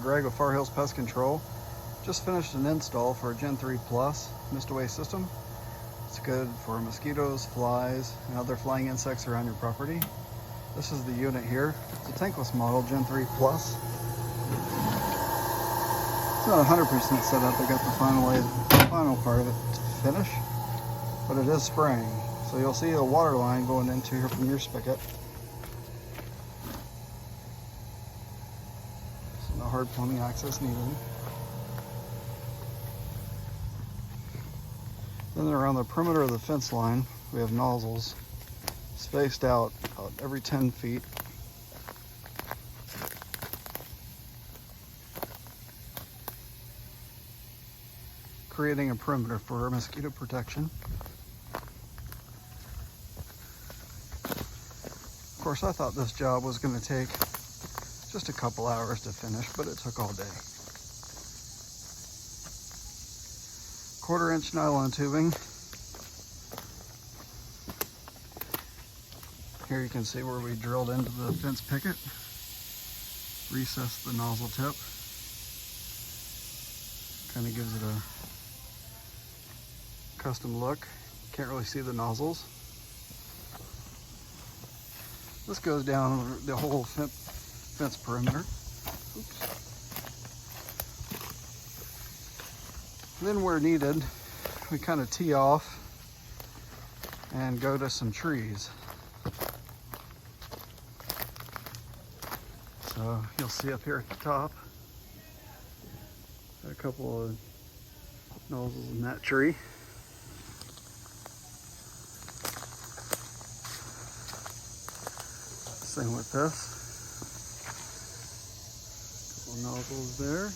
Greg with Far Hills Pest Control. Just finished an install for a Gen 3 Plus MistAway system. It's good for mosquitoes, flies, and other flying insects around your property. This is the unit here. It's a tankless model, Gen 3 Plus. It's not 100% set up. I got the final part of it to finish, but it is spraying. So you'll see a water line going into here from your spigot. So no hard plumbing access needed. Then around the perimeter of the fence line, we have nozzles spaced out about every 10 feet. Creating a perimeter for mosquito protection. Of course, I thought this job was going to take just a couple hours to finish, but it took all day. 1/4-inch nylon tubing. Here you can see where we drilled into the fence picket, recessed the nozzle tip. Kind of gives it a custom look. Can't really see the nozzles. This goes down the whole fence perimeter. Oops. Then where needed, we kind of tee off and go to some trees. So you'll see up here at the top, got a couple of nozzles in that tree. Same with this. Couple of nozzles there.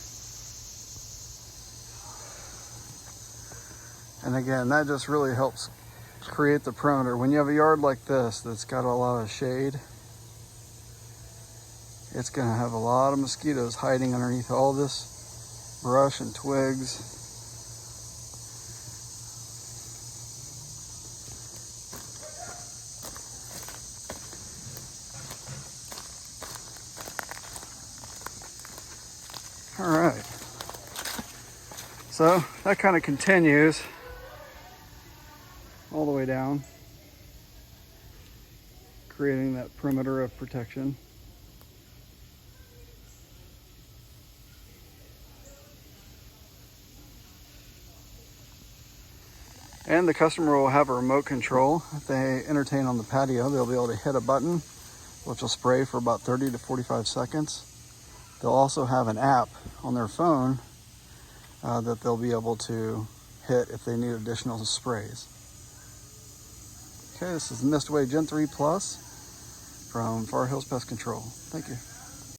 And again, that just really helps create the perimeter. When you have a yard like this that's got a lot of shade, it's going to have a lot of mosquitoes hiding underneath all this brush and twigs. All right, so that kind of continues all the way down, creating that perimeter of protection. And the customer will have a remote control. If they entertain on the patio, they'll be able to hit a button, which will spray for about 30 to 45 seconds. They'll also have an app on their phone that they'll be able to hit if they need additional sprays. Okay, this is the MistAway Gen 3 Plus from Far Hills Pest Control. Thank you.